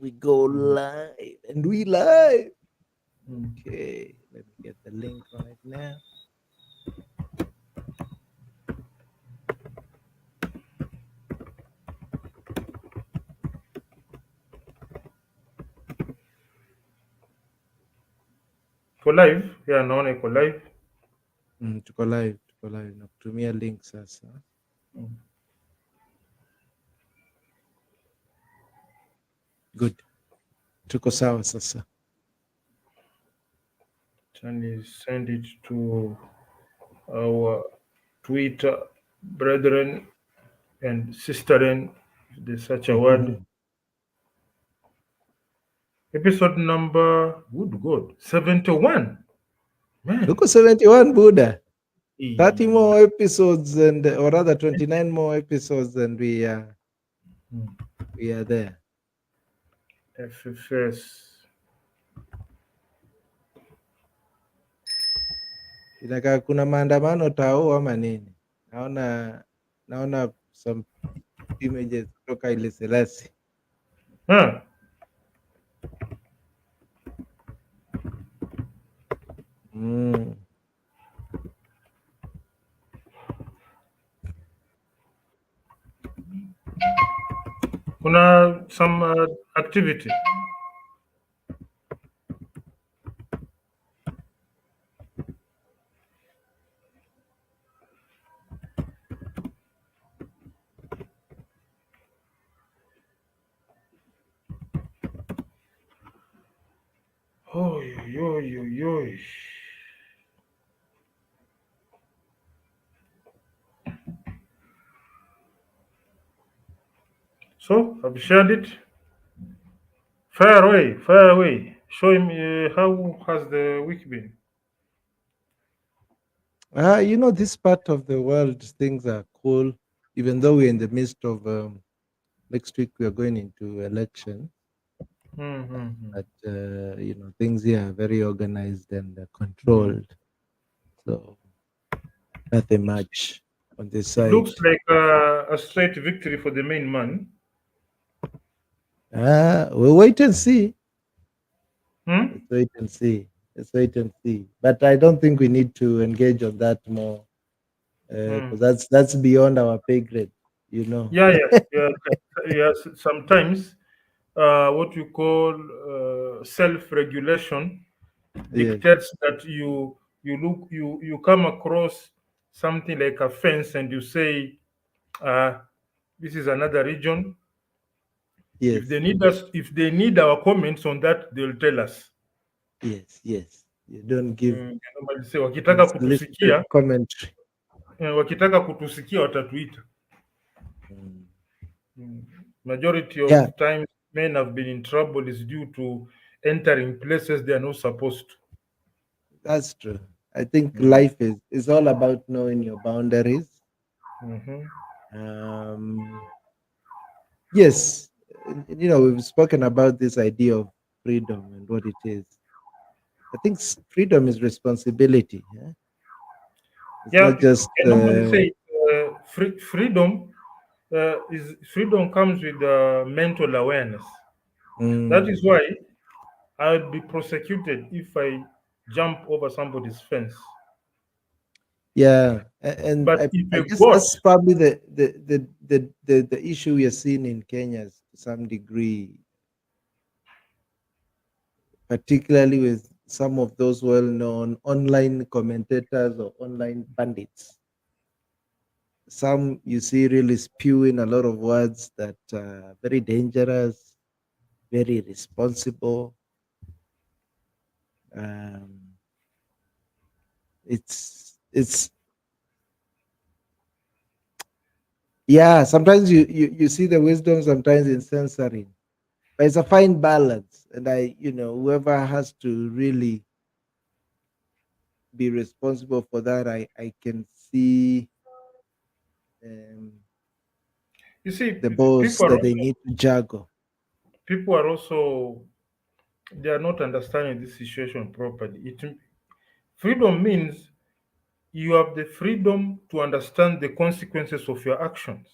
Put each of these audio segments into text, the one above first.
We go live and we live. Okay, let me get the link right now. For live, yeah, naona iko live. Tuko live na kutumia link sasa. Good. Tuko sawa sasa. Send it to our Twitter brethren and sisterin, if there's such a word. Episode number, good God, 71. Man. Tuko 71, Buddha. 30 more episodes or rather 29 more episodes and we are there. FFS. Inakaa kuna maandamano tao ama nini? Naona some images kutoka ile Selasi. Kuna some activity. Oy. So, have you shared it? Fire away. Show him how has the week been. This part of the world, things are cool, even though we're in the midst of next week we are going into election. But things here are very organized and controlled, so nothing much on this side. It looks like a straight victory for the main man. We'll wait and see. Let's wait and see. But I don't think we need to engage on that more, because that's beyond our pay grade, Yeah. Sometimes what you call self-regulation dictates that you come across something like a fence and you say, this is another region. Yes. If they need our comments on that, they'll tell us. Yes. You don't give wakitaka kutusikia commentary. Wakitaka kutusikia watatuita. Majority of times men have been in trouble is due to entering places they are not supposed to. That's true. I think life is all about knowing your boundaries. Yes, we've spoken about this idea of freedom and what it is. I think freedom is responsibility. It's not just. I normally say freedom comes with mental awareness. That is why I would be prosecuted if I jump over somebody's fence. Yeah, and but I guess that's probably the issue we are seeing in Kenya to some degree, particularly with some of those well-known online commentators or online pundits. Some you see really spewing a lot of words that are very dangerous, very irresponsible. It's yeah, sometimes you see the wisdom sometimes in censoring, but it's a fine balance. And whoever has to really be responsible for that, I can see you see the balls that they need to juggle. People are also, they are not understanding this situation properly. Freedom means you have the freedom to understand the consequences of your actions.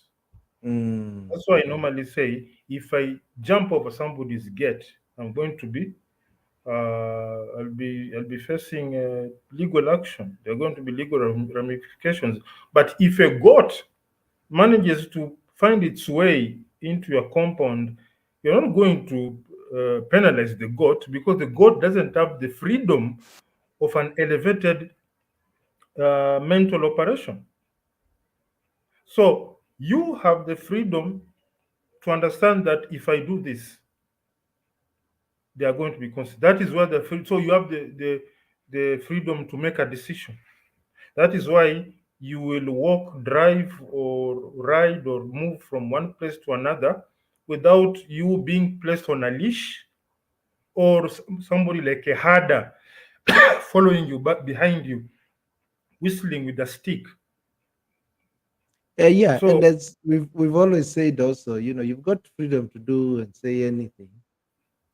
That's why I normally say if I jump over somebody's gate, I'm going to be I'll be facing legal action. There are going to be legal ramifications. But if a goat manages to find its way into your compound, you're not going to penalize the goat, because the goat doesn't have the freedom of an elevated mental operation. So you have the freedom to understand that if I do this, they are going to be considered. That is where so you have the freedom to make a decision. That is why you will walk, drive, or ride, or move from one place to another without you being placed on a leash, or somebody like a herder following you back behind you, whistling with a stick. Yeah, and So, as we've always said also, you've got freedom to do and say anything,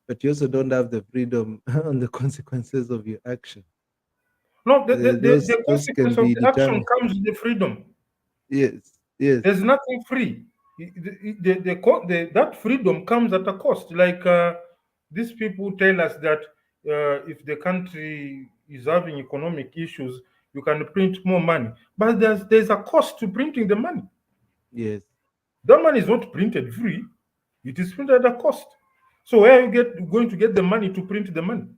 but you also don't have the freedom on the consequences of your action. no, the Those can consequence of be the action determined. comes with the freedom. Yes, yes, There's nothing free. That freedom comes at a cost. Like these people tell us that if the country is having economic issues, you can print more money. But there's a cost to printing the money. yes. That money is not printed free. It is printed at a cost. So where are you going to get the money to print the money?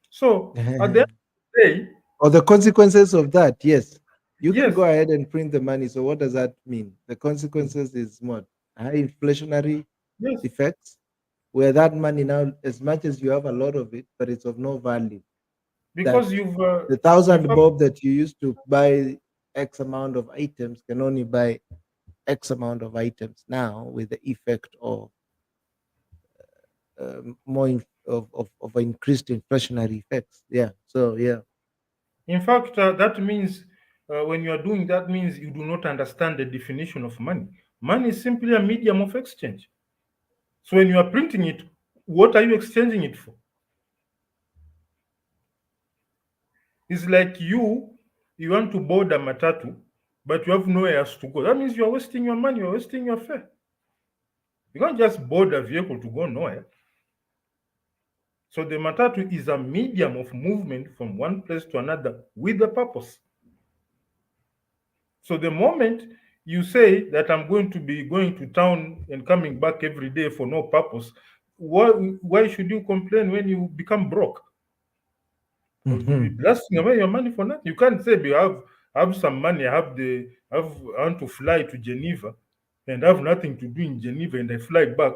So at the end of the day, Or the consequences of that, yes. You can yes, go ahead and print the money. So what does that mean? The consequences is what? High inflationary yes, effects, where that money now, as much as you have a lot of it, but it's of no value. That because the you've 1,000 bob that you used to buy X amount of items can only buy X amount of items now, with the effect of of increased inflationary effects. Yeah. So yeah. In fact, that means when you are doing that, means you do not understand the definition of money. Money is simply a medium of exchange. So when you are printing it, what are you exchanging it for? It's like you want to board a matatu, but you have nowhere else to go. That means you are wasting your money, you are wasting your fare. You can't just board a vehicle to go nowhere. So the matatu is a medium of movement from one place to another with a purpose. So the moment you say that I'm going to be going to town and coming back every day for no purpose, why should you complain when you become broke? Or you'll be Mhm. blasting away your money for nothing. You can't say you have some money, I want to fly to Geneva and have nothing to do in Geneva and I fly back.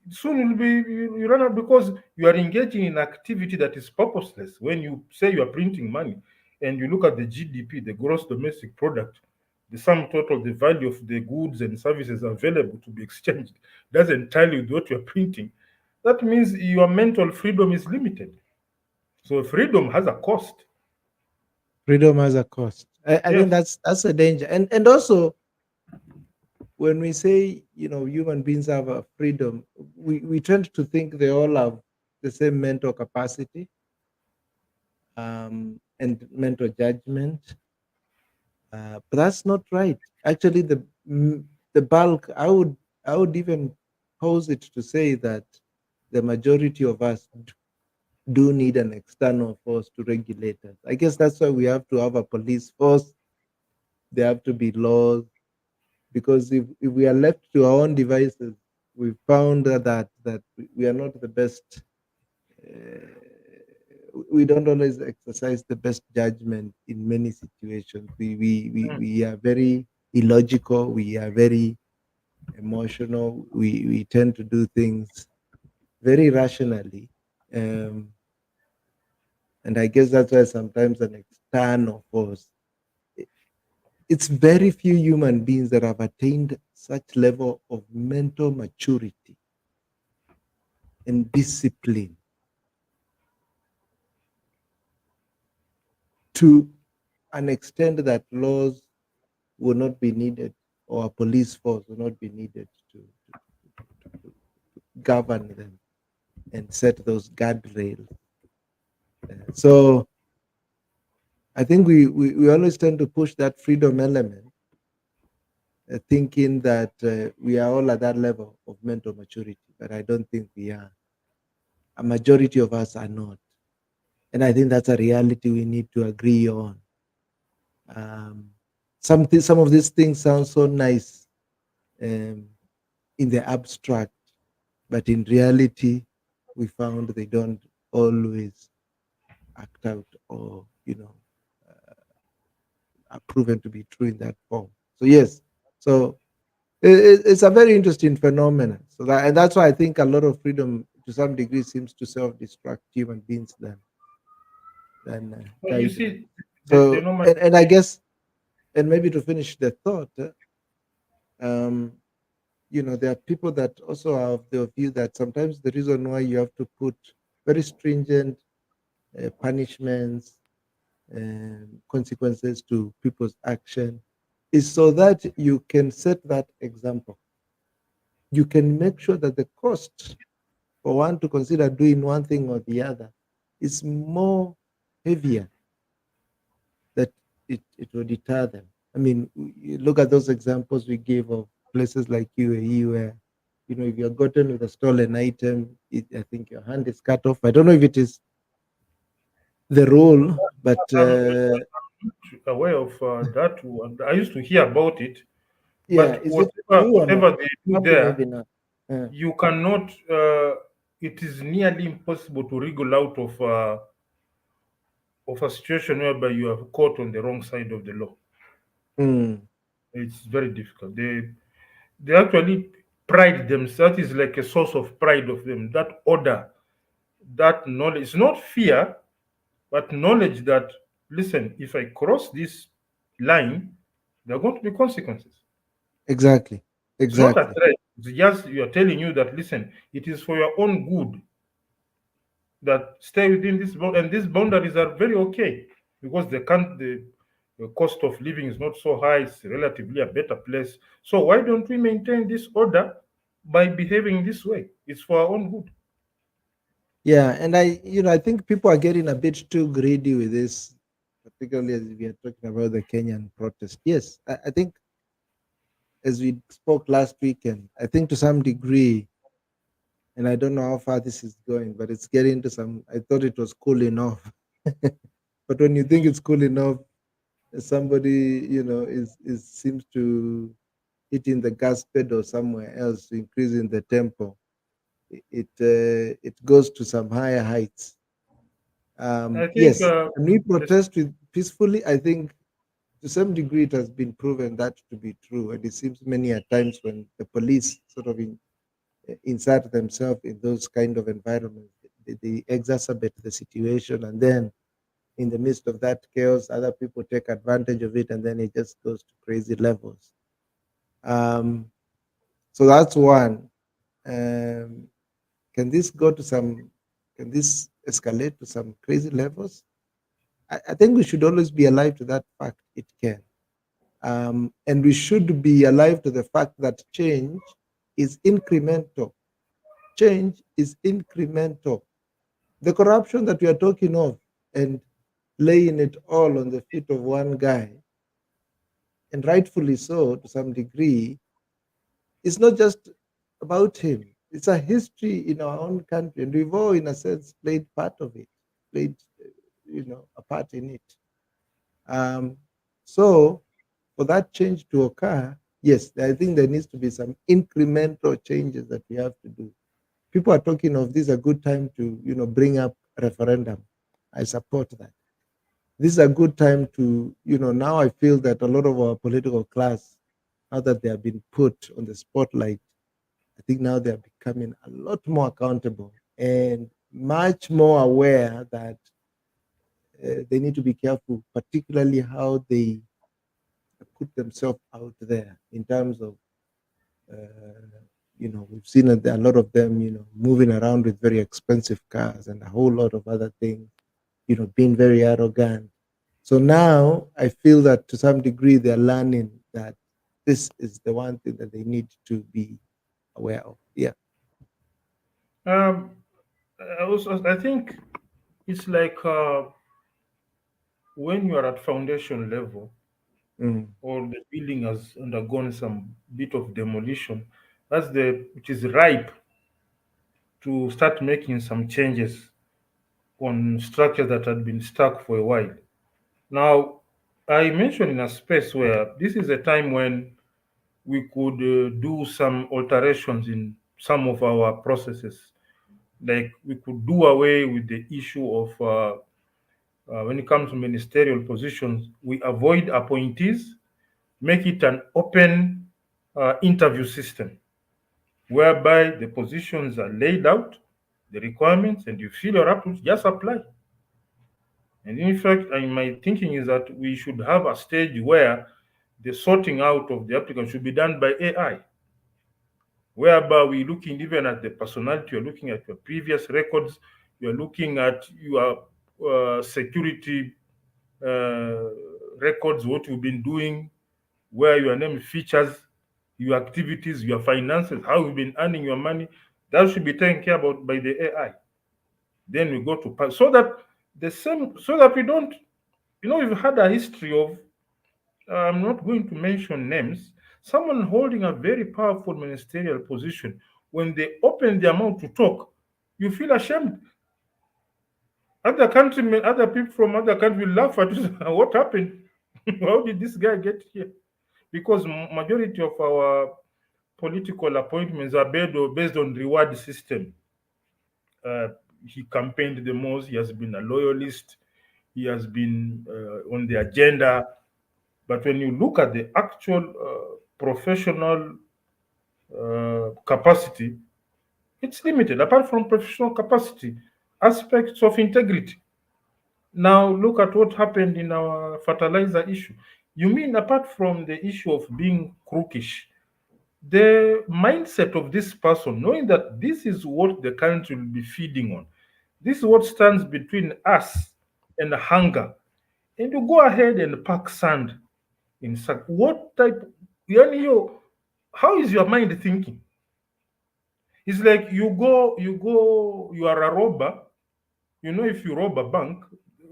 Soon you run out, because you are engaging in activity that is purposeless. When you say you are printing money and you look at the GDP, the gross domestic product, the sum total, the value of the goods and services available to be exchanged, doesn't tell you what you're printing. That means your mental freedom is limited. So freedom has a cost. Freedom has a cost. I think Yes. that's a danger. And also, when we say, human beings have a freedom, we tend to think they all have the same mental capacity, and mental judgment. But that's not right. Actually, the bulk, I would even pose it to say that the majority of us do need an external force to regulate us. I guess that's why we have to have a police force. There have to be laws, because if we are left to our own devices, we found that we are not the best. We don't always exercise the best judgment in many situations. We are very illogical. We are very emotional. We tend to do things very rationally. Um, and I guess that's why sometimes an external force. It's very few human beings that have attained such level of mental maturity and discipline to an extent that laws will not be needed, or a police force will not be needed to govern them and set those guardrails. So I think we always tend to push that freedom element, thinking that we are all at that level of mental maturity, but I don't think we are. A majority of us are not. And I think that's a reality we need to agree on. Um, some of these things sound so nice um, in the abstract, but in reality, we found they don't always act out or, are proven to be true in that form. So yes, so it's a very interesting phenomenon. So and that's why I think a lot of freedom, to some degree, seems to self-destruct human beings than Well, you guide them. see, the So normal. and I guess, and maybe to finish the thought, um, there are people that also have the view that sometimes the reason why you have to put very stringent punishments and consequences to people's action is so that you can set that example. You can make sure that the cost for one to consider doing one thing or the other is more heavier, that it will deter them. I mean, you look at those examples we gave of places like UAE where, if you're gotten with a stolen item, I think your hand is cut off. I don't know if it is the rule, but I'm not aware of that one. I used to hear about it, yeah, but is it whatever true or not? whatever they do Probably there, maybe not. you cannot. It is nearly impossible to wriggle out of a situation whereby you are caught on the wrong side of the law. Mm, It's very difficult. They actually pride themselves. That is like a source of pride of them. That order, that knowledge. It's not fear, but knowledge that, listen, if I cross this line, there are going to be consequences. exactly, It's not a exactly. threat. It's just you are telling you that, listen, it is for your own good that stay within this and these boundaries are very okay because the cost of living is not so high. It's relatively a better place. So why don't we maintain this order by behaving this way? It's for our own good. Yeah, and I think people are getting a bit too greedy with this, particularly as we are talking about the Kenyan protest. Yes, I think as we spoke last weekend, I think to some degree, and I don't know how far this is going, but it's getting to some. I thought it was cool enough, but when you think it's cool enough, somebody is seems to hitting the gas pedal somewhere else, increasing the tempo. It goes to some higher heights. I think Yes, can we this, protest peacefully? I think to some degree it has been proven that to be true, and it seems many a times when the police sort of insert themselves in those kind of environments, they exacerbate the situation, and then in the midst of that chaos, other people take advantage of it, and then it just goes to crazy levels. Um, so that's one. Um, can this go to some? Can this escalate to some crazy levels? I think we should always be alive to that fact. It can, and we should be alive to the fact that change is incremental. Change is incremental. The corruption that we are talking of and laying it all on the feet of one guy, and rightfully so to some degree, is not just about him. It's a history in our own country, and we've all, in a sense, played part of it, played, a part in it. Um, so, for that change to occur, yes, I think there needs to be some incremental changes that we have to do. People are talking of this is a good time to, bring up referendum. I support that. This is a good time to, now I feel that a lot of our political class, now that they have been put on the spotlight, I think now they are becoming a lot more accountable and much more aware that they need to be careful, particularly how they put themselves out there in terms of, we've seen a lot of them, moving around with very expensive cars and a whole lot of other things, being very arrogant. So now I feel that to some degree they're learning that this is the one thing that they need to be aware of. Yeah. um, I think it's like when you are at foundation level, or the building has undergone some bit of demolition, which is ripe to start making some changes on structures that had been stuck for a while. Now, I mentioned in a space where this is a time when we could do some alterations in some of our processes. Like we could do away with the issue of when it comes to ministerial positions, we avoid appointees, make it an open interview system whereby the positions are laid out, the requirements, and you feel you're up to it, just apply. And in fact, my thinking is that we should have a stage where the sorting out of the applicant should be done by AI, whereby we're looking even at the personality, you're looking at your previous records, you're looking at your security records, what you've been doing, where your name features, your activities, your finances, how you've been earning your money. That should be taken care about by the AI. Then we go to so that we don't, we've had a history of, I'm not going to mention names, someone holding a very powerful ministerial position, when they open their mouth to talk, you feel ashamed. Other people from other countries will laugh at you. What happened? How did this guy get here? Because majority of our political appointments are based on reward system. Uh, he campaigned the most. He has been a loyalist. He has been on the agenda. But when you look at the actual professional capacity, it's limited. Apart from professional capacity, aspects of integrity. Now look at what happened in our fertilizer issue. You mean apart from the issue of being crookish, the mindset of this person, knowing that this is what the country will be feeding on, this is what stands between us and hunger, and you go ahead and pack sand in sack. What type? How is your mind thinking? It's like you are a robber. If you rob a bank,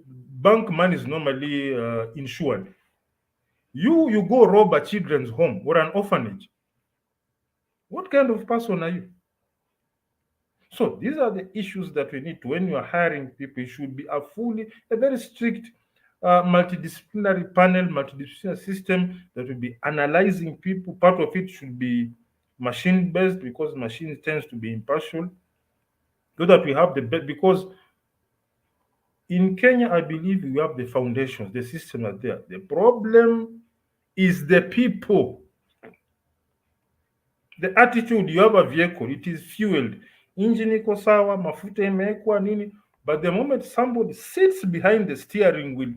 bank money is normally insured. You go rob a children's home or an orphanage. What kind of person are you? So these are the issues that we need to, when you are hiring people, it should be a very strict multidisciplinary panel, multidisciplinary system that will be analyzing people. Part of it should be machine based because machine tends to be impartial. So that we have the best, because in Kenya, I believe we have the foundations, the system are there. The problem is the people. The attitude, you have a vehicle, it is fueled, engine iko sawa, mafuta imewekwa nini, but the moment somebody sits behind the steering wheel,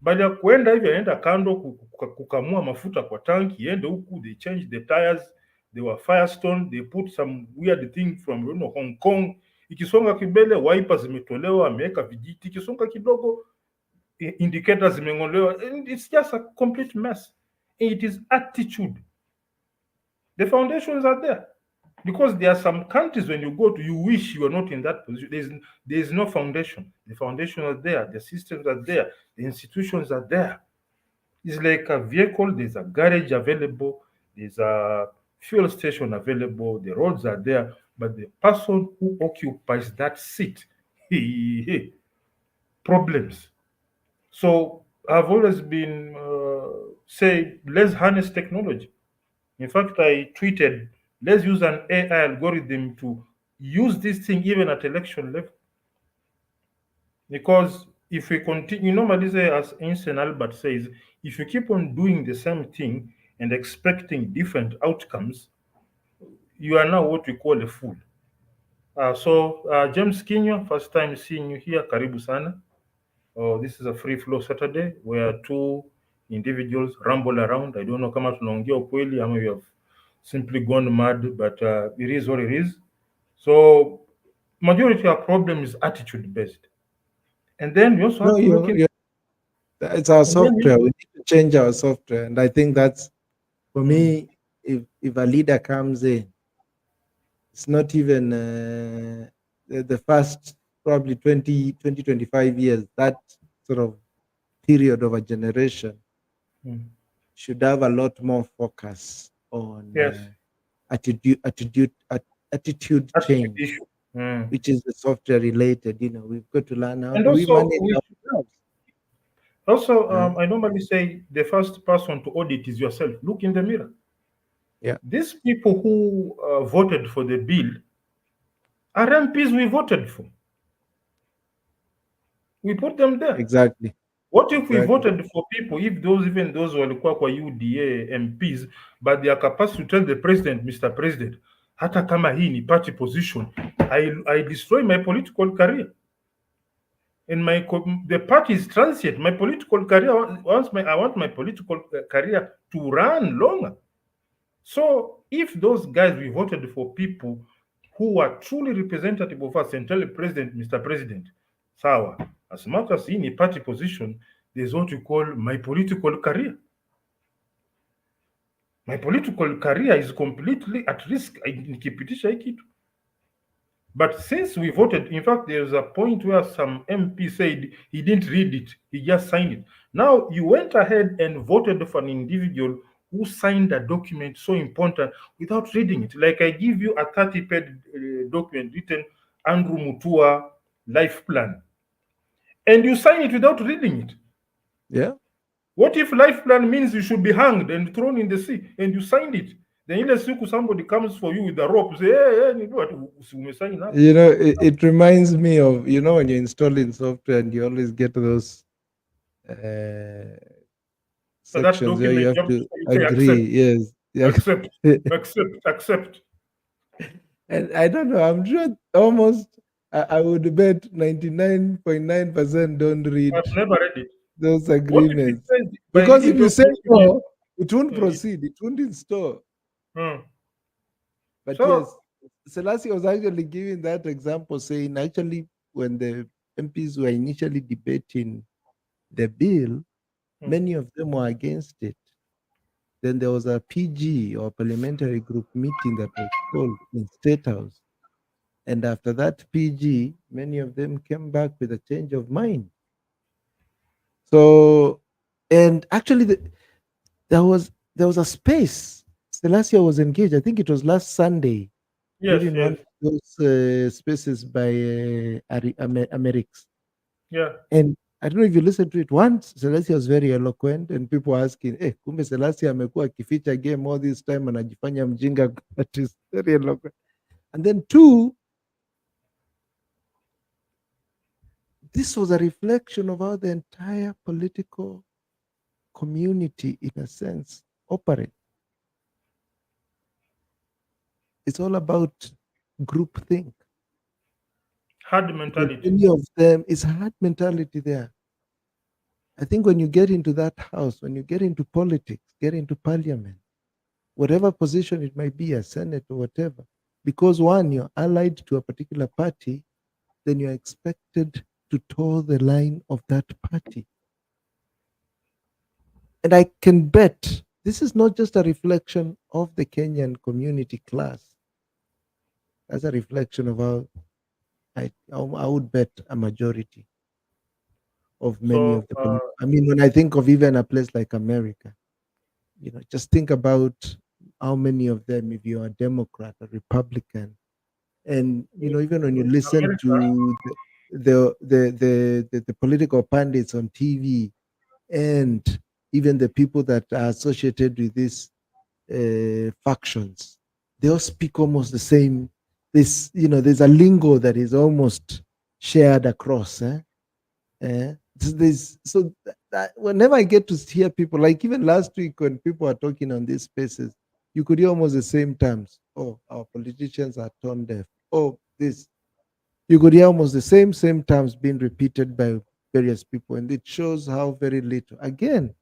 baada ya kuenda hivi anaenda kando kukamua mafuta kwa tanki, iende huku, they change the tires, they were Firestone, they put some weird thing from Hong Kong, ikisonga kibele wipers zimetolewa, ameweka vijiti, ikisonga kidogo indicators zimeng'olewa, and it's just a complete mess. It is attitude. The foundations are there. Because there are some countries when you go to, you wish you were not in that position. There is no foundation. The foundations are there. The systems are there. The institutions are there. It's like a vehicle. There's a garage available. There's a fuel station available. The roads are there. But the person who occupies that seat, problems. So I've always been say, let's harness technology. In fact, I tweeted, let's use an AI algorithm to use this thing even at election level. Because if we continue, normally say, as Einstein Albert says, if you keep on doing the same thing and expecting different outcomes, you are now what we call a fool. James Kinywa, first time seeing you here, karibu sana. This is a free flow Saturday where two individuals ramble around. I don't know kama tunaongea ukweli ama you have simply gone mad, but it is what it is. So majority of problem is attitude based. And then we also have to look in, it's our software. We need to change our software. And I think that's, for me, if a leader comes in, it's not even the first probably 25 years, that sort of period of a generation. should have a lot more focus on Yes. attitude Attitude change, issue. Mm. which is the software related. We've got to learn how And do we also, manage ourselves. I normally say the first person to audit is yourself. Look in the mirror. Yeah, These people who voted for the bill are MPs we voted for. We put them there. exactly, What if we exactly. voted for people, if even those walikuwa kwa UDA MPs, but their capacity to tell the president, Mr. President, hata kama hii ni party position, I destroy my political career. And the party is transient. My political career, I want my political career to run longer. So if those guys we voted for people who are truly representative of us and tell the president, Mr. President, sawa, as much as in a party position, there's what you call my political career. My political career is completely at risk. Nikipitisha hii kitu. But since we voted, in fact, there's a point where some MP said he didn't read it, he just signed it. Now you went ahead and voted for an individual who signed a document so important without reading it. Like I give you a 30-page document written Andrew Mutua life plan, and you sign it without reading it. Yeah. What if life plan means you should be hanged and thrown in the sea, and you signed it? Then ile siku somebody comes for you with a rope, say, hey, umesign up. It reminds me of, when you're installing software and you always get those So that sections where you document, have to you say agree. accept, Yes. Yeah. accept. And I don't know, I'm sure almost, I would bet 99.9% don't read I've never read it. those What if it agreements. says by Because if reading you say document, no, it won't proceed, it won't install. But So- yes, Selassie was actually giving that example, saying actually when the MPs were initially debating the bill, many of them were against it. Then there was a PG or parliamentary group meeting that was called in State House. And after that PG, many of them came back with a change of mind. So, and actually there was a space. Selassie was engaged. I think it was last Sunday. Yes, During one of those spaces by Amerix. Yeah. And I don't know if you listened to it. Once, Selassie was very eloquent and people were asking, kumbe Selassie amekuwa akificha game all this time anajifanya mjinga. That is very eloquent. And then two, this was a reflection of how the entire political community, in a sense, operate. It's all about groupthink. Hard mentality. Many of them is hard mentality there. I think when you get into that house, when you get into politics, get into parliament, whatever position it might be, a senate or whatever, because one, you're allied to a particular party, then you're expected to toe the line of that party. And I can bet this is not just a reflection of the Kenyan community class. That's a reflection of how I would bet a majority of many of the. I mean, when I think of even a place like America, just think about how many of them, if you're a Democrat or Republican, and even when you listen to the political pundits on TV, and even the people that are associated with these factions, they all speak almost the same. There's a lingo that is almost shared across. So that whenever I get to hear people, like even last week when people are talking on these spaces, you could hear almost the same terms. Oh, our politicians are tone deaf. Oh, this. You could hear almost the same terms being repeated by various people, and it shows how very little. Again,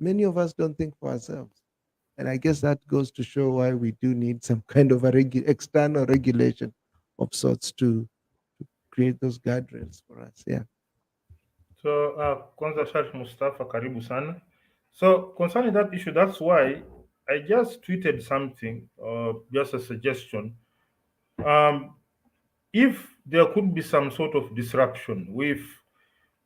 many of us don't think for ourselves. And I guess that goes to show why we do need some kind of external regulation of sorts to create those guardrails for us. Yeah. So, kwanza Shariff Mustafa, karibu sana. So, concerning that issue, that's why I just tweeted something, just a suggestion. If there could be some sort of disruption with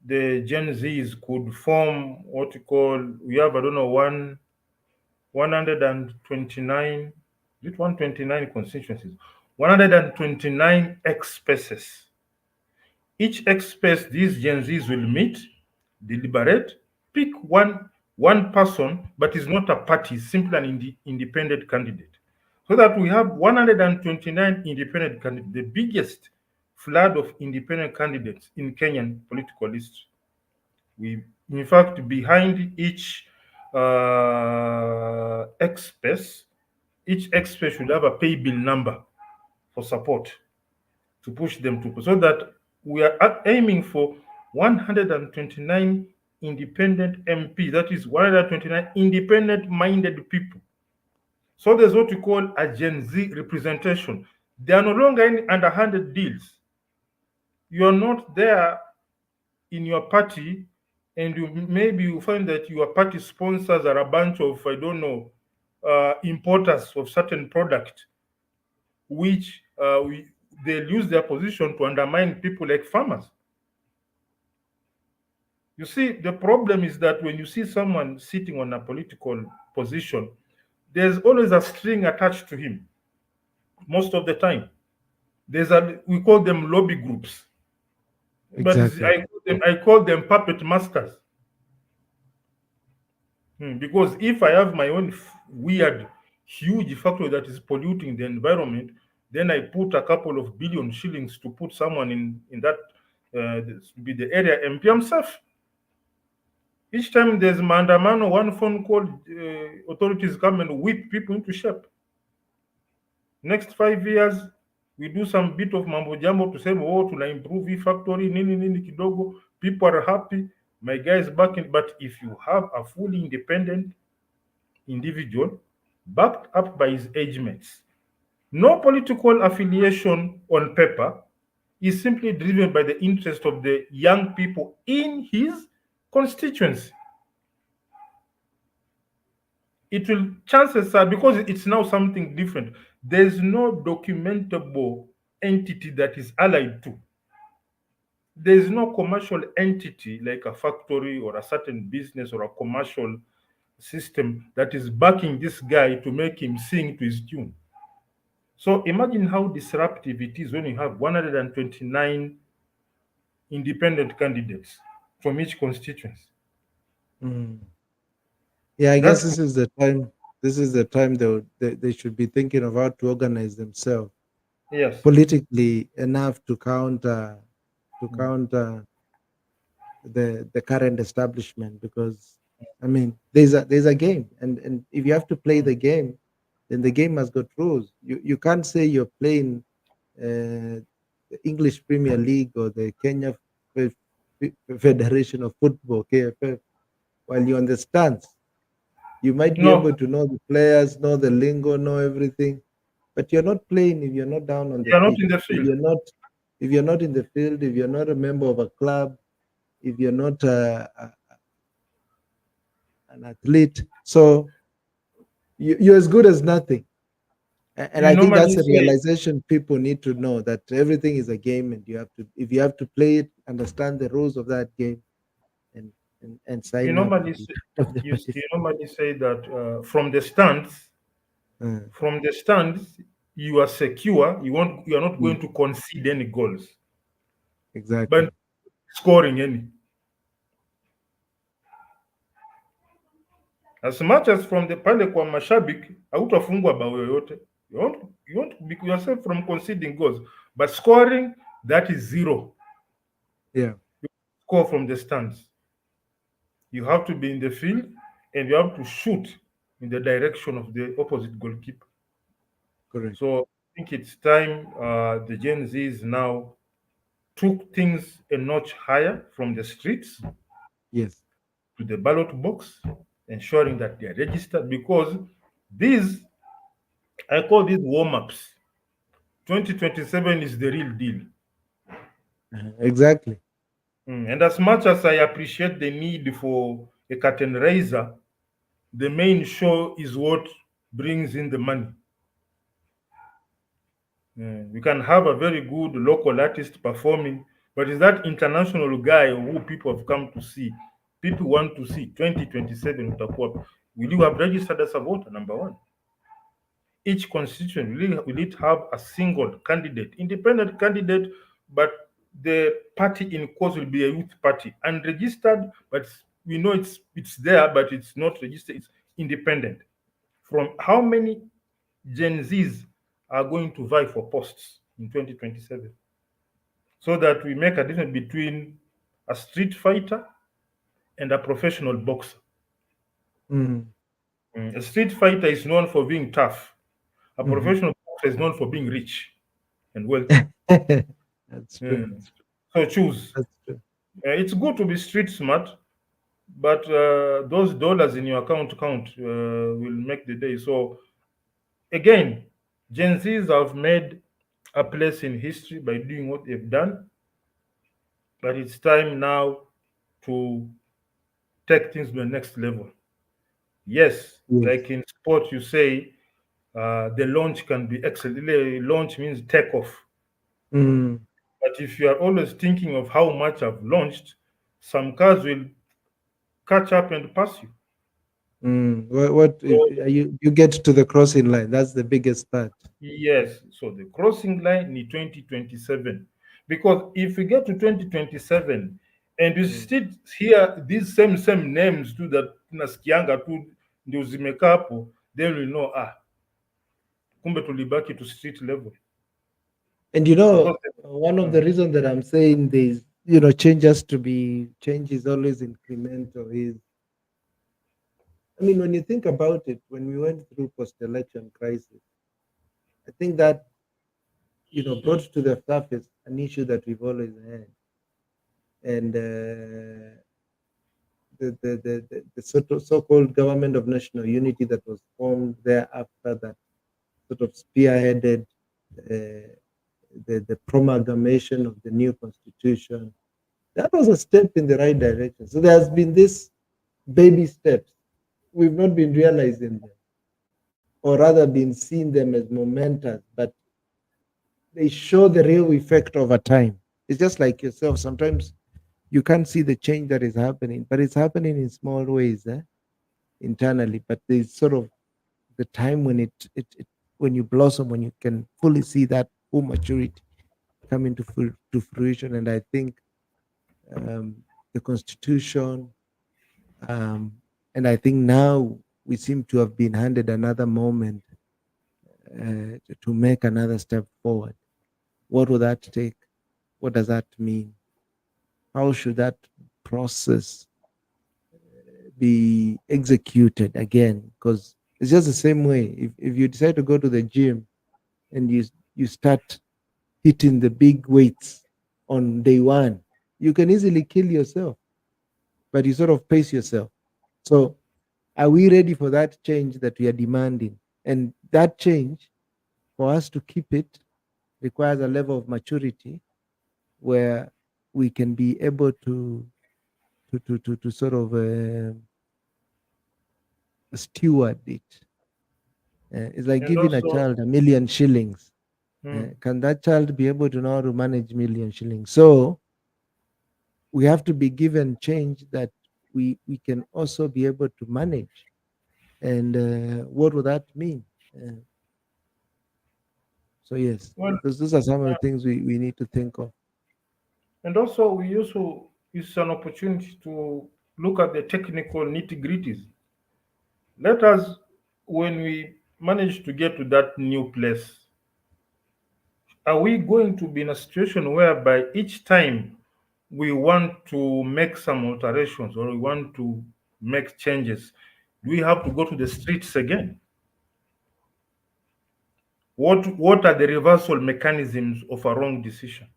the Gen Zs could form what you call, we have, I don't know, 129, is it 129 constituencies? 129 X spaces. Each X space, these Gen Zs will meet, deliberate, pick one person, but is not a party, simply an independent candidate. So that we have 129 independent candidates, the biggest flood of independent candidates in Kenyan political history. We, in fact, behind each X space should have a pay bill number for support to push them to, so that we are aiming for 129 independent MP, that is 129 independent minded people. So there's what we call a Gen Z representation. They are no longer any underhanded deals. You are not there in your party, and maybe you find that your party sponsors are a bunch of, I don't know, importers of certain product, which they'll use their position to undermine people like farmers. You see, the problem is that when you see someone sitting on a political position, there's always a string attached to him. Most of the time, we call them lobby groups, but Exactly. I call them puppet masters. Because if I have my own weird, huge factory that is polluting the environment, then I put a couple of billion shillings to put someone in that be the area MP. I'm safe. Each time there's maandamano, one phone call, authorities come and whip people into shape. Next 5 years, we do some bit of mambo jambo to say, oh, tuna improve hii factory, nini nini kidogo. People are happy. My guy is back in. But if you have a fully independent individual backed up by his age mates, no political affiliation on paper, is simply driven by the interest of the young people in his constituency, it will, chances are, because it's now something different, there's no documentable entity that is allied to. There's no commercial entity like a factory or a certain business or a commercial system that is backing this guy to make him sing to his tune. So imagine how disruptive it is when you have 129 independent candidates from each constituency. Mm. Yeah, I guess That's this is the time. This is the time they should be thinking of how to organize themselves yes. politically enough to counter the current establishment. Because I mean, there's a game, and if you have to play the game, then the game has got rules. You can't say you're playing the English Premier League or the Kenya Federation of Football (KFF) while you're on the stands. You might be No, able to know the players, know the lingo, know everything, but you're not playing if you're not down on the you're not pitch. in the If field. you're not in the field, if you're not a member of a club, if you're not an athlete, so you're as good as nothing. And You I think normally that's a say realization people need to know, that everything is a game, and if you have to play it, understand the rules of that game, and and you sign up to normally be say, part of the you participation. normally say that from the stands you are secure. You are not Yeah, going to concede any goals, but exactly. scoring any. As much as from the pale kwa mashabiki hautafungwa bao yoyote. You won't be yourself from conceding goals, but scoring, that is zero. Yeah, Score from the stands. You have to be in the field and you have to shoot in the direction of the opposite goalkeeper. correct. So I think it's time the Gen Zs now took things a notch higher from the streets Yes. to the ballot box, ensuring that they are registered, because these, I call these warm ups. 2027 is the real deal. Exactly. And as much as I appreciate the need for a curtain raiser, the main show is what brings in the money. We can have a very good local artist performing, But is that international guy who people have come to see? People want to see 2027 utakuwa. Will you have registered as a voter? Number one. Each constituency will it have a single candidate, independent candidate, but the party in cause will be a youth party, unregistered, but we know it's there, but it's not registered. It's independent. From how many Gen Zs are going to vie for posts in 2027, so that we make a difference between a street fighter and a professional boxer. Mm. A street fighter is known for being tough. A Mhm. professional boxer is known for being rich and wealthy. That's true. Mm. So choose. That's true. It's good to be street smart, but those dollars in your account count will make the day. So again, Gen Zs have made a place in history by doing what they've done, but it's time now to take things to the next level. Yes, Yes. like in sport, you say the launch can be excellent. Launch means take off. Mm. But if you are always thinking of how much I've launched, some cars will catch up and pass you. Mm. What So you get to the crossing line? That's the biggest part. yes, so the crossing line in 2027. Because if we get to 2027 and you Mm. still hear these same names to that nasikianga tu ndio zimekaa hapo, then we know kumbe tulibaki to street level. And Because one of the mm, reasons that I'm saying there's change is always incremental. Is I mean, when you think about it, when we went through post-election crisis, I think that brought to the surface an issue that we've always had, and the so-called government of national unity that was formed thereafter that sort of spearheaded uh, the promulgation of the new constitution. That was a step in the right direction. So there has been this baby steps. We've not been realizing them, or rather been seeing them as momentous, but they show the real effect over time. It's just like yourself. Sometimes you can't see the change that is happening, but it's happening in small ways internally. But there's sort of the time when it when you blossom, when you can fully see that full maturity coming to fruition. And I think um, the Constitution, um, and I think now we seem to have been handed another moment to make another step forward. What will that take? What does that mean? How should that process be executed again? Because it's just the same way. If you decide to go to the gym and you start hitting the big weights on day one, you can easily kill yourself, but you sort of pace yourself. So, are we ready for that change that we are demanding? And that change, for us to keep it, requires a level of maturity where we can be able to sort of steward it. It's like and giving a also child 1,000,000 shillings. mm, Can that child be able to know how to manage 1,000,000 shillings? So we have to be given change that we can also be able to manage. And what would that mean? Uh, so yes, well, those are some of the things we need to think of. and also we also it's an opportunity to look at the technical nitty gritties. Let us, when we manage to get to that new place, are we going to be in a situation whereby each time we want to make some alterations or we want to make changes, do we have to go to the streets again? What are the reversal mechanisms of a wrong decision?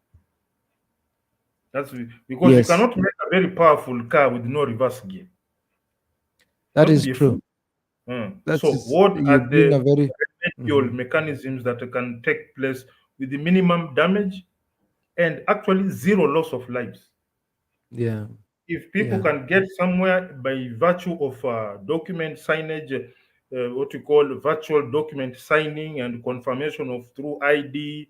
Because you Yes, cannot make a very powerful car with no reverse gear. that Don't is be a true. fool. So, That is what you are bring the a very remedial Mhm. mechanisms that can take place with the minimum damage and actually zero loss of lives? Yeah, If people yeah. can get somewhere by virtue of document signage, what you call virtual document signing and confirmation of through ID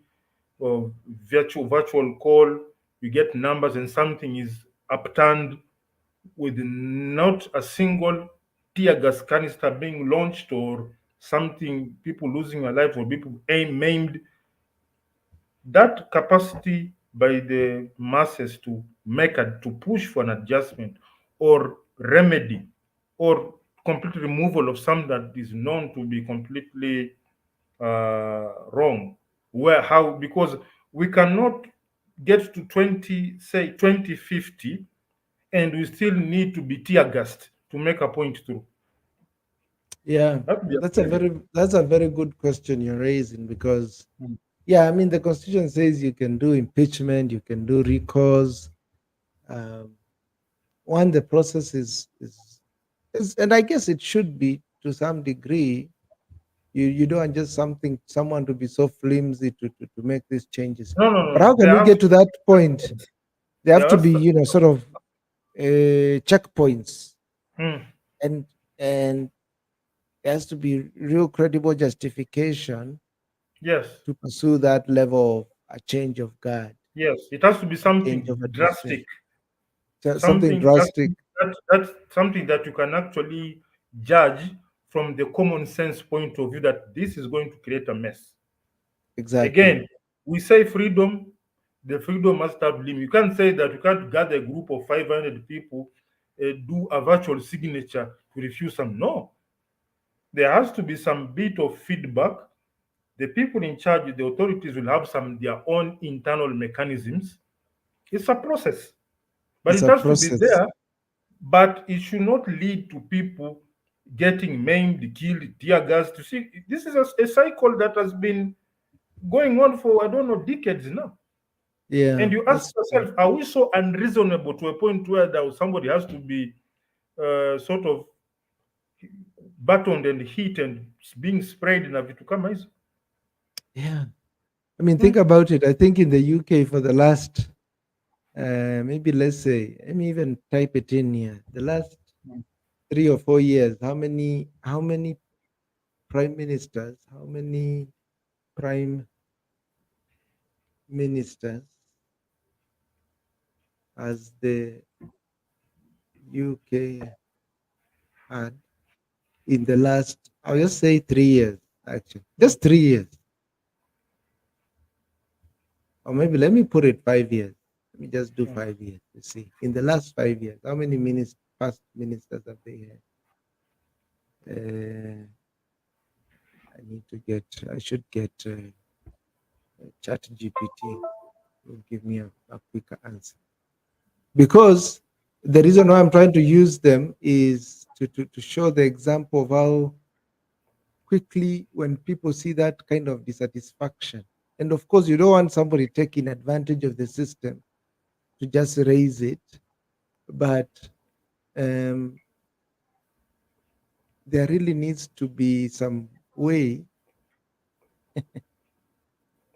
or virtual call, you get numbers and something is upturned with not a single tear gas canister being launched or something, people losing their lives or people maimed, that capacity by the masses to to push for an adjustment or remedy or complete removal of something that is known to be completely wrong. Where how because we cannot get to 2050 and we still need to be tear gassed to make a point through. Yeah, That would be a that's a very good question you're raising, because failure. yeah, I mean the constitution says you can do impeachment, you can do recalls. Um, one, the process is, and I guess it should be to some degree. You don't want just someone to be so flimsy to make these changes. No, no, But no. how can we get to that point? There have There to are be, cer- sort of checkpoints, Hmm, and there has to be real credible justification yes, to pursue that level of a change of guard, yes. It has to be a change something of administration, drastic, something drastic. that's something that you can actually judge from the common sense point of view that this is going to create a mess. Exactly. Again, we say freedom, the freedom must have limit. You can't say that you can't gather a group of 500 people, do a virtual signature to refuse some. No, there has to be some bit of feedback. The people in charge, the authorities will have some their own internal mechanisms. It's a process, but It's it a has to be process. there. But it should not lead to people getting maimed, killed, tear gas. To see, this is a cycle that has been going on for I don't know decades now. Yeah, And you ask that's true. yourself, are we so unreasonable to a point where somebody has to be sort of battened and hit and being sprayed in a vitu kama hizo? Yeah. I mean, Hmm. think about it. I think in the UK for the last, maybe let's say, let me even type it in here. The last 3 or 4 years, how many prime ministers, how many prime ministers has the UK had in the last, I'll just say 3 years, actually, just 3 years, or maybe let me put it 5 years. Let me just do Hmm. 5 years to see. In the last 5 years, how many past ministers have they had? I should get Chat GPT will give me a quicker answer. Because the reason why I'm trying to use them is to show the example of how quickly when people see that kind of dissatisfaction, and of course you don't want somebody taking advantage of the system to just raise it, but um, there really needs to be some way.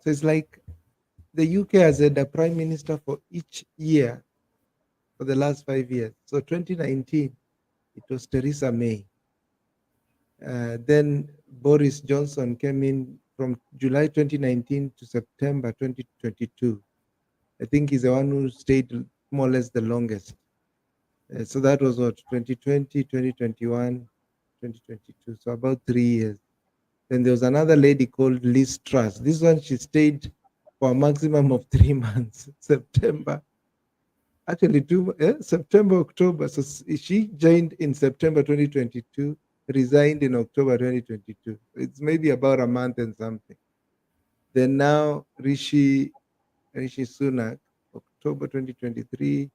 So it's like the UK has had a prime minister for each year for the last 5 years. So 2019, it was Theresa May. Then Boris Johnson came in from July 2019 to September 2022. I think he's the one who stayed more or less the longest. So that was what, 2020, 2021, 2022. So about 3 years. Then there was another lady called Liz Truss. This one, she stayed for a maximum of 3 months, September. Actually, September, October. So she joined in September 2022, resigned in October 2022. It's maybe about a month and something. Then now Rishi Sunak, October 2023,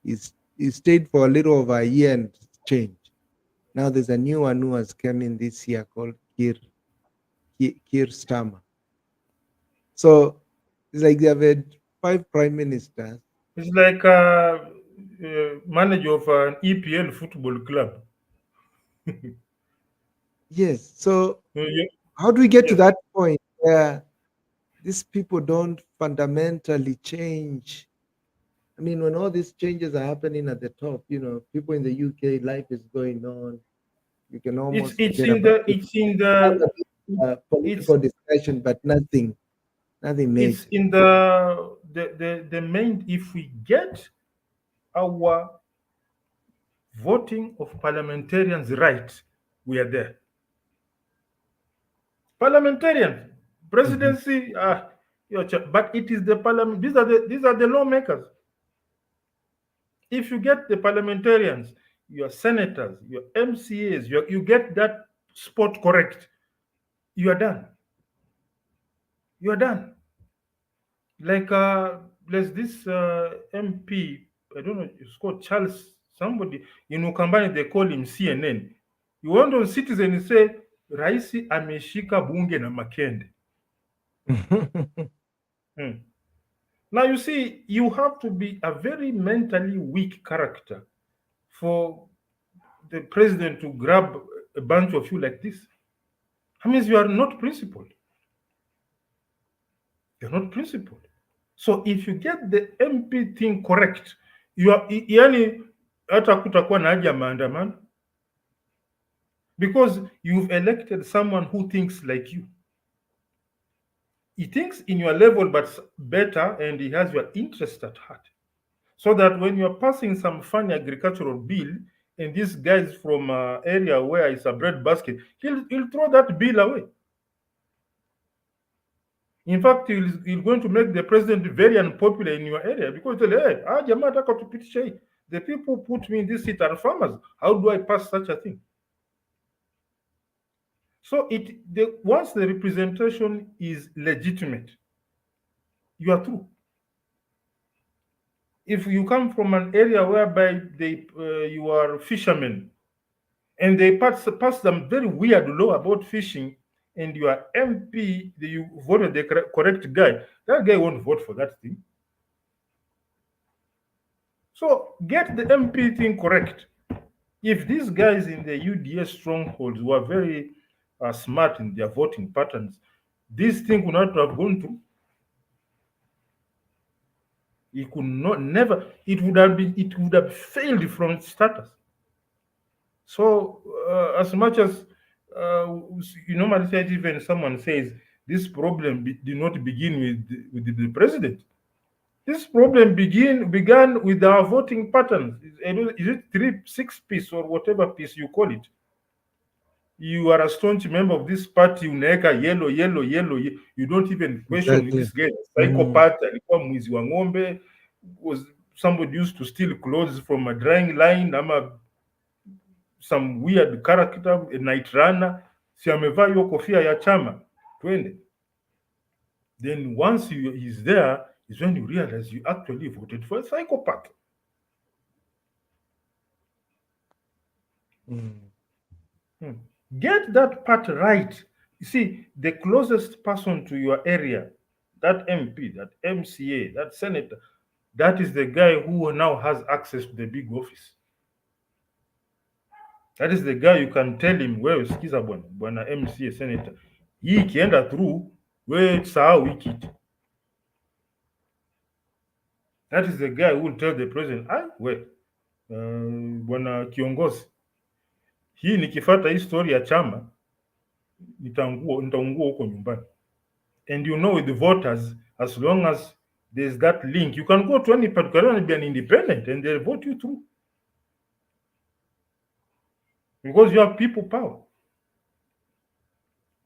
he stayed for a little over a year and change. Now there's a new one who has come in this year called Keir Starmer. So it's like they have had 5 prime ministers. It's like manager of an EPL football club. Yes. So Yeah, how do we get to yes, that point where these people don't fundamentally change? I mean, when all these changes are happening at the top, people in the UK, life is going on. You can it's almost it's forget in about the it. it's in Have the a bit, it's political discussion, but nothing it's major. in the main, if we get our voting of parliamentarians right, we are there. Parliamentarians, presidency, but it is the parliament. These are the lawmakers. If you get the parliamentarians, your senators, your MCAs, you get that spot correct, you are done. You are done. Like there's this MP, I don't know, it's called Charles somebody in Ukambani, they call him CNN. You want on Citizen, you say Raisi ameshika bunge na makende. Now you see, you have to be a very mentally weak character for the president to grab a bunch of you like this. That means you are not principled. You're not principled. So if you get the MP thing correct, you are yani hata kutakuwa na haja ya maandamano, because you've elected someone who thinks like you. He thinks in your level but better, and he has your interest at heart. So that when you're passing some funny agricultural bill, and this guy's from an area where it's a bread basket, he'll throw that bill away. In fact, he's going to make the president very unpopular in your area, because he'll say, hey, jamaa nataka tupitishe hii. The people who put me in this seat are farmers. How do I pass such a thing? So once the representation is legitimate, you are through. If you come from an area whereby you are fishermen, and they pass them very weird law about fishing, and you are MP, you voted the correct guy, that guy won't vote for that thing. So get the MP thing correct. If these guys in the UDS strongholds were very smart in their voting patterns, this thing would not have gone through. It could not, never, it would have failed from its status. So as much as you normally say, even someone says this problem did not begin with the president. This problem began with our voting patterns. Is it 3-6 piece or whatever piece you call it? You are a staunch member of this party, unaweka yellow. You don't even question Exactly. this guy psychopath, alikuwa mwizi wa ng'ombe, was somebody used to steal clothes from a drying line, ama some weird character, a night runner, si amevaa hiyo kofia ya chama, twende. Then once he's there is when you realize you actually voted for a psychopath. Get that part right. You see, the closest person to your area, that MP, that MCA, that senator, that is the guy who now has access to the big office. That is the guy you can tell him, wewe sikiza bwana MCA senator, hii ikienda through, wewe sahau hii kitu. That is the guy who will tell the president, bwana kiongozi, hii nikifuata hii story ya chama nitaungua huko nyumbani. And you know, with the voters, as long as there's that link, you can go to any particular and be an independent, and they'll vote you through, because you have people power.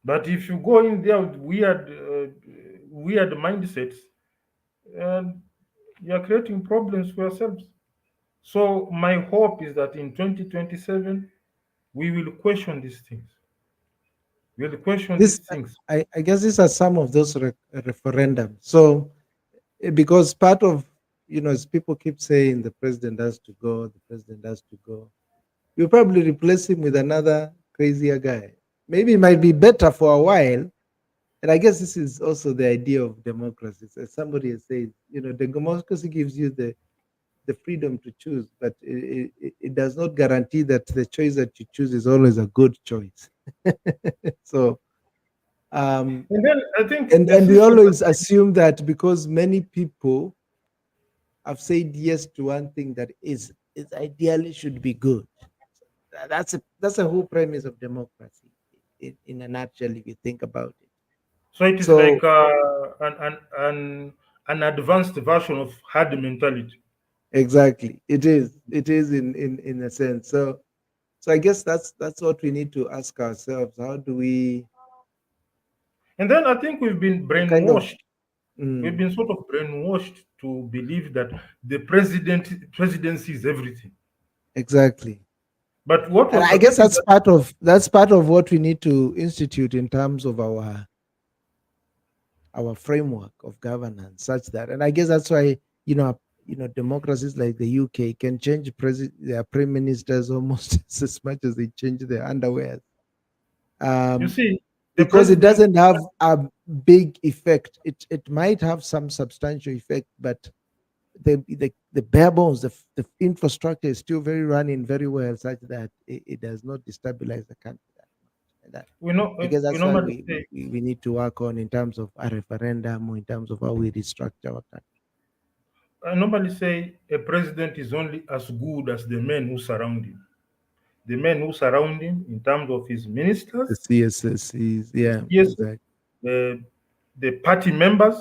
But if you go in there with weird mindsets, you are creating problems for yourselves. So my hope is that in 2027 we will question these things. We will question these things. I guess these are some of those referendums. So because part of, as people keep saying, the president has to go, the president has to go, you probably replace him with another crazier guy. Maybe it might be better for a while. And I guess this is also the idea of democracy. As somebody has said, the democracy gives you the freedom to choose, but it does not guarantee that the choice that you choose is always a good choice. So, and then I think, and we always assume that because many people have said yes to one thing that is ideally should be good. That's a whole premise of democracy, in a nutshell, if you think about it. So it is like an advanced version of herd mentality. Exactly. It is. It is in a sense. So I guess that's what we need to ask ourselves. How do we And then I think we've been what kind of brainwashed. We've mm, been sort of brainwashed to believe that the presidency is everything. exactly? But what And was I the guess thing is that that's part of what we need to institute in terms of our framework of governance, such that, and I guess that's why democracies like the UK can change their prime ministers almost as much as they change their underwear, you um, see the because it president. doesn't have a big effect. It might have some substantial effect, but the bare bones, the infrastructure is still very running very well, such that it does not destabilize the country that much. And that We know I guess we that's why normally say we need to work on in terms of a referendum or in terms of how we restructure our country. I normally say a president is only as good as the men who surround him. The men who surround him in terms of his The ministers, CSS is, yeah, yes, exactly. the the party members,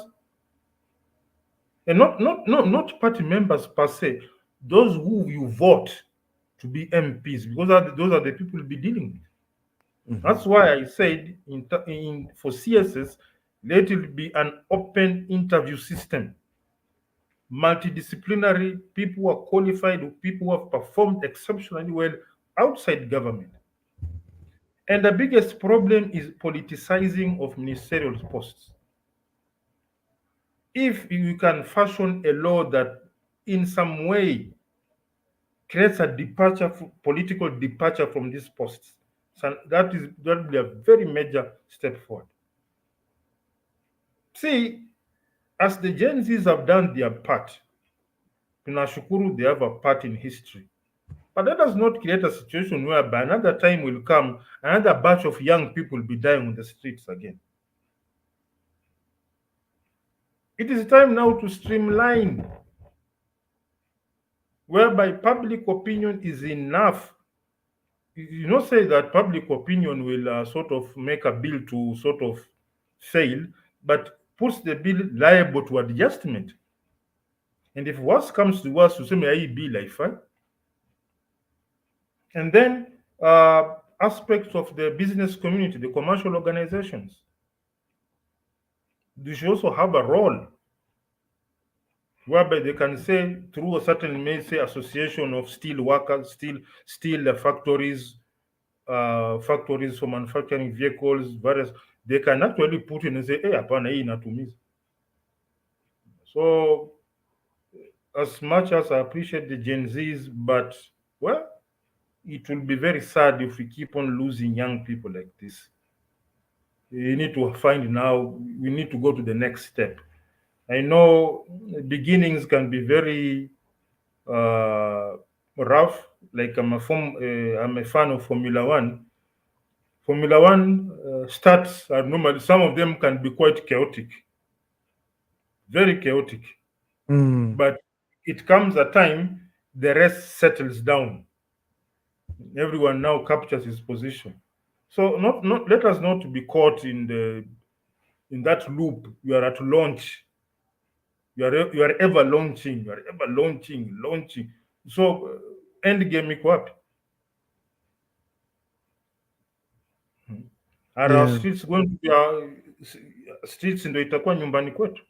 and not party members per se, those who you vote to be MPs, because those are the people you'll be dealing with. That's Mhm. why I said in for CSS, let it be an open interview system, multidisciplinary, people who are qualified, people who have performed exceptionally well outside government. And the biggest problem is politicizing of ministerial posts. If you can fashion a law that in some way creates a political departure from these posts, so that will be a very major step forward. See, as the Gen Zs have done their part, tunashukuru they have a part in history. But that does not create a situation whereby another time will come, another batch of young people will be dying on the streets again. It is time now to streamline, whereby public opinion is enough. You not say that public opinion will sort of make a bill to sort of fail, but puts the bill liable to adjustment. And if worse comes to worse, you say, may I be like fine? And then aspects of the business community, the commercial organizations, they should also have a role whereby they can say through a certain, may say, association of steel workers, steel factories, factories for manufacturing vehicles, various, they can actually put in and say, hey, hapana, hii inatumiza. So as much as I appreciate the Gen Zs, but well, it will be very sad if we keep on losing young people like this. We need to find now, we need to go to the next step. I know beginnings can be very uh, rough. Like I'm a fan of Formula One. Formula One starts are normally, some of them can be quite chaotic, very chaotic. Mm, But it comes a time the rest settles down. Everyone now captures his position. So not let us not be caught in that loop. You are at launch. You are ever launching. You are ever launching. So end game iko wapi? Are our yeah. streets going to be our streets ndio itakuwa nyumbani kwetu?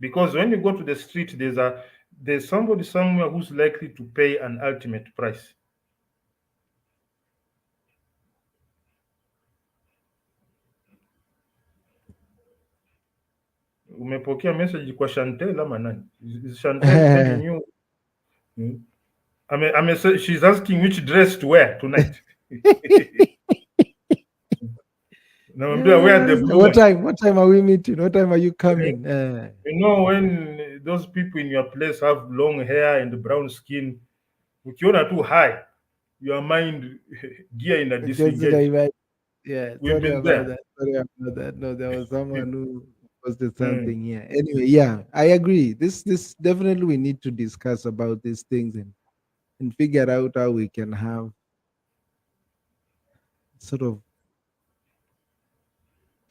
Because when you go to the street, there's somebody somewhere who's likely to pay an ultimate price. Umepokea message kwa Chantel ama nani? Is Chantel sending you? Hmm? She's asking which dress to wear tonight. Namwambia wear the blue What one. time? What time are we meeting? What time are you Eh, coming? You know when those people in your place have long hair and brown skin, ukiona too high, your mind gear in a Consider disengage. invite. Yeah, We've sorry been about there. that. Sorry about that. No, there was someone who posted Hmm. something here. Anyway, yeah, I agree. This definitely we need to discuss about these things and figure out how we can have sort of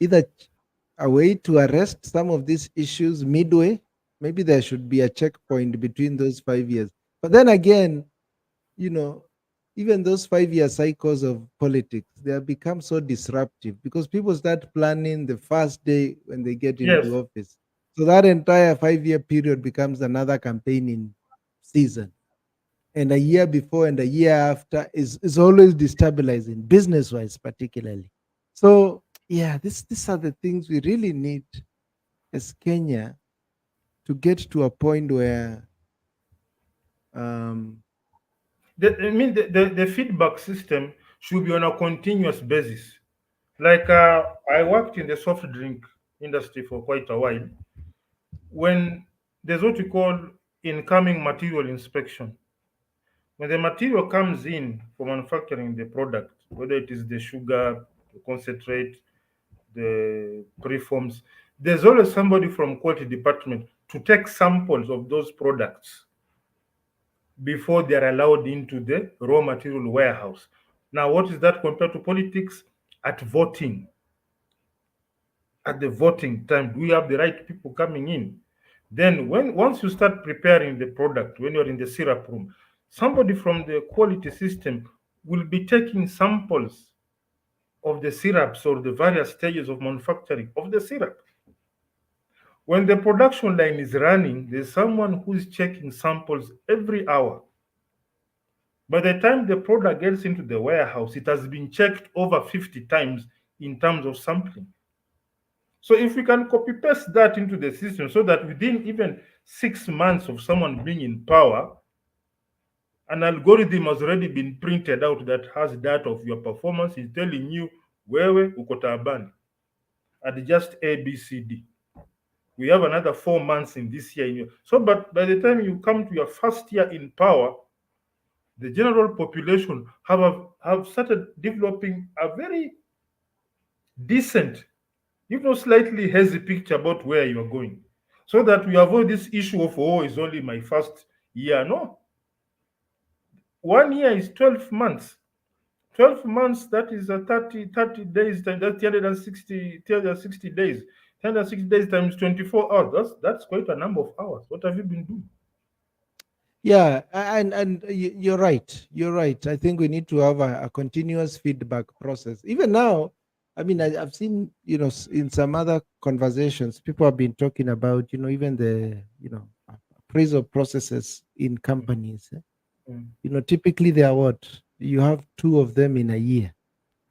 either a way to arrest some of these issues midway. Maybe there should be a checkpoint between those 5 years. But then again, you know, even those 5 year cycles of politics, they have become so disruptive because people start planning the first day when they get Yes. into office. So that entire 5 year period becomes another campaigning season. And a year before and a year after is always destabilizing, business wise, particularly. So, yeah, these are the things we really need as Kenya to get to a point where um, The feedback system should be on a continuous basis. Like I worked in the soft drink industry for quite a while. When there's what we call incoming material inspection, when the material comes in for manufacturing the product, whether it is the sugar, the concentrate, the preforms, there's always somebody from quality department to take samples of those products before they are allowed into the raw material warehouse. Now, what is that compared to politics? At voting, at the voting time, do we have the right people coming in? Then, when once you start preparing the product, when you're in the syrup room, somebody from the quality system will be taking samples of the syrups or the various stages of manufacturing of the syrup. When the production line is running, there's someone who is checking samples every hour. By the time the product gets into the warehouse, it has been checked over 50 times in terms of sampling. So if we can copy paste that into the system so that within even 6 months of someone being in power, an algorithm has already been printed out that has data of your performance, is telling you wewe uko taabani at just ABCD. We have another 4 months in this year. So, but by the time you come to your first year in power, the general population have started developing a very decent, if not slightly hazy picture about where you are going. So that we avoid this issue of, oh, it's only my first year. No, 1 year is 12 months. 12 months, that is a 30 days, that's 360 days. 360 days times 24 hours. That's quite a number of hours. What have you been doing? yeah, you're right. You're right. I think we need to have a continuous feedback process. Even now, I mean, I've seen, in some other conversations, people have been talking about, even the, appraisal processes in companies. Mm, Typically they are what? You have two of them in a year.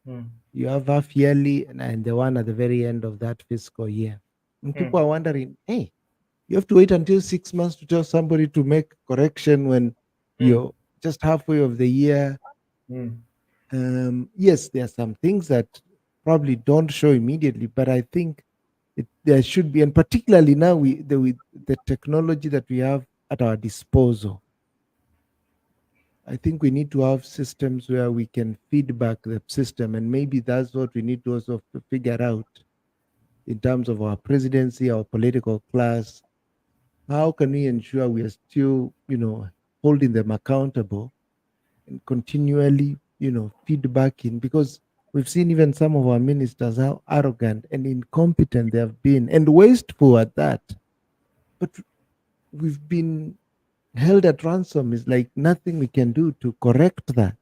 mm, You have half yearly and the one at the very end of that fiscal year. And mm, people are wondering, hey, you have to wait until 6 months to tell somebody to make correction when mm, you're just halfway of the year. mm. Yes, there are some things that probably don't show immediately, but I think there should be, and particularly now with the technology that we have at our disposal, I think we need to have systems where we can feedback the system, and maybe that's what we need to also figure out in terms of our presidency, our political class. How can we ensure we are still, holding them accountable and continually, feedbacking? Because we've seen even some of our ministers how arrogant and incompetent they have been and wasteful at that. But we've been held at ransom. It's like nothing we can do to correct that.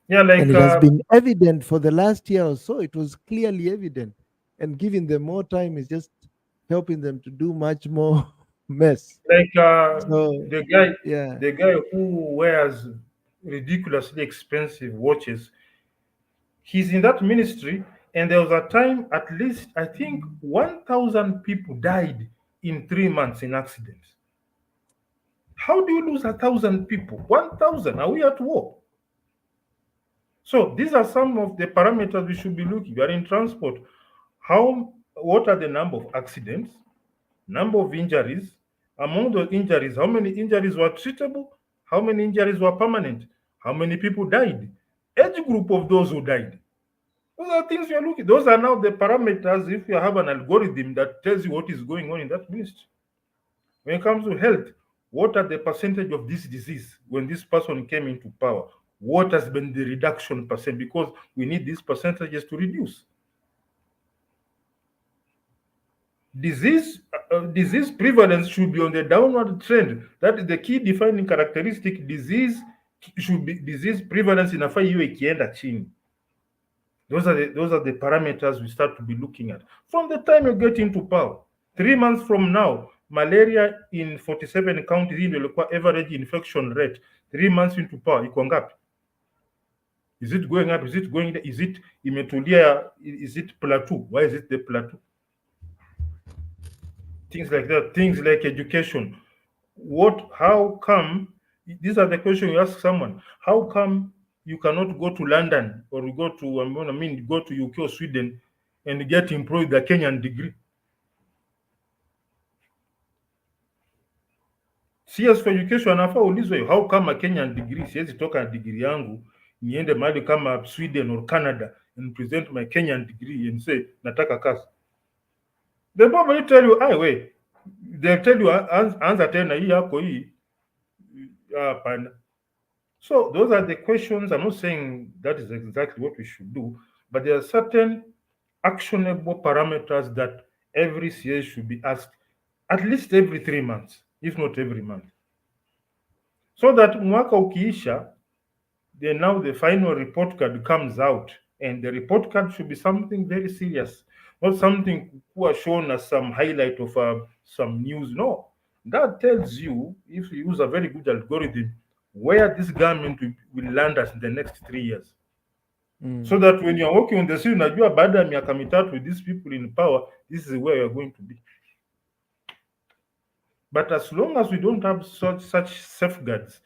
Yeah, And like it has been evident for the last year or so. It was clearly evident. And giving them more time is just helping them to do much more mess. like So, the guy yeah. the guy who wears ridiculously expensive watches. He's in that ministry, and there was a time at least I think 1,000 people died in 3 months in accidents. How do you lose 1,000 people? 1,000? Are we at war? So these are some of the parameters we should be looking. We are in transport. What are the number of accidents, number of injuries? Among the injuries, how many injuries were treatable? How many injuries were permanent? How many people died? Age group of those who died. Those are things we are looking. Those are now the parameters. If you have an algorithm that tells you what is going on in that ministry. When it comes to health, what are the percentage of this disease when this person came into power? What has been the reduction percent? Because we need these percentages to reduce. disease prevalence should be on the downward trend. That is the key defining characteristic. Disease prevalence inafaa iwe ikienda chini. Those are the parameters we start to be looking at from the time you get into power. 3 months from now, malaria in 47 counties ndio ilikuwa average infection rate. 3 months into power iko ngapi? Is it going up? Is it going down? Is it imetulia? Is it plateau? Why is it the plateau? Things like that. Things like education. How come? These are the questions you ask someone. How come you cannot go to London or go to go to UK or Sweden and get employed the Kenyan degree? CS for education anafaa ulizwe, how come a Kenyan degree? Siwezi toka degree yangu niende mahali kama Sweden or Canada and present my Kenyan degree and say nataka kazi. The probably tell you, wait. They'll tell you anza tena hii yako hii. Hapana. So those are the questions. I'm not saying that is exactly what we should do, but there are certain actionable parameters that every CS should be asked at least every 3 months, if not every month. So that mwaka ukiisha, then now the final report card comes out, and the report card should be something very serious, not something shown as some highlight of some news. No, that tells you, if you use a very good algorithm, where this government will land us in the next 3 years. So that when you're working on the scene, unajua baada ya miaka mitatu with these people in power, this is where you're going to be. But as long as we don't have such safeguards,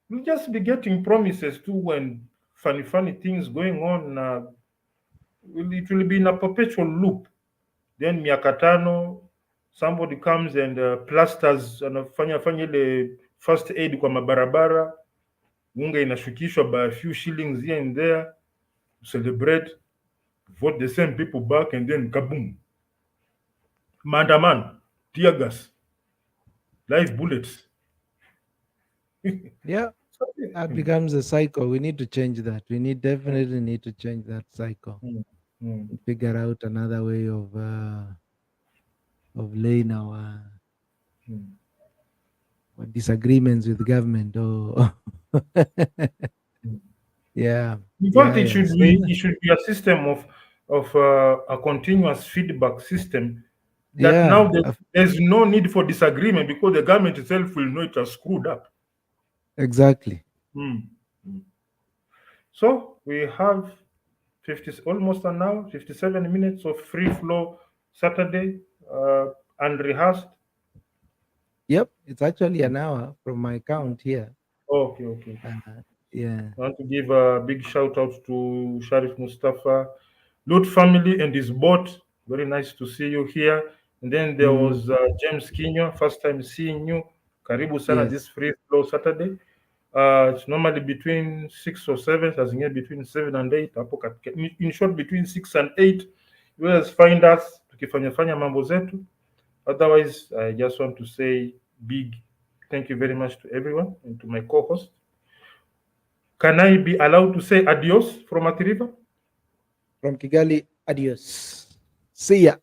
we'll just be getting promises too when funny things going on. It will be in a perpetual loop. Then miaka tano, somebody comes and plasters, anafanya ile first aid kwa mabarabara, unga inashukishwa by a few shillings here and there, celebrate, vote the same people back, and then kaboom. Maandamano, tear gas, live bullets. Yeah, that becomes a cycle. We need to change that. We definitely need to change that cycle. Figure out another way of laying our disagreements with the government. Yeah. In fact, it should be a system of a continuous feedback system. That now there's no need for disagreement because the government itself will know it has screwed up. Exactly. So we have almost an hour, 57 minutes of free flow Saturday, unrehearsed. Yep, it's actually an hour from my count here. Okay. Yeah. I want to give a big shout out to Sharif Mustafa, Lut family and his boat. Very nice to see you here. And then there was James Kinyo, first time seeing you. Karibu sana this free flow Saturday. It's normally between 6 or 7, as in between 7 and 8. In short, between 6 and 8. You guys find us tukifanya mambo zetu. Otherwise, I just want to say big thank you very much to everyone and to my co-host. Can I be allowed to say adios from Athi River? From Kigali, adios. See ya.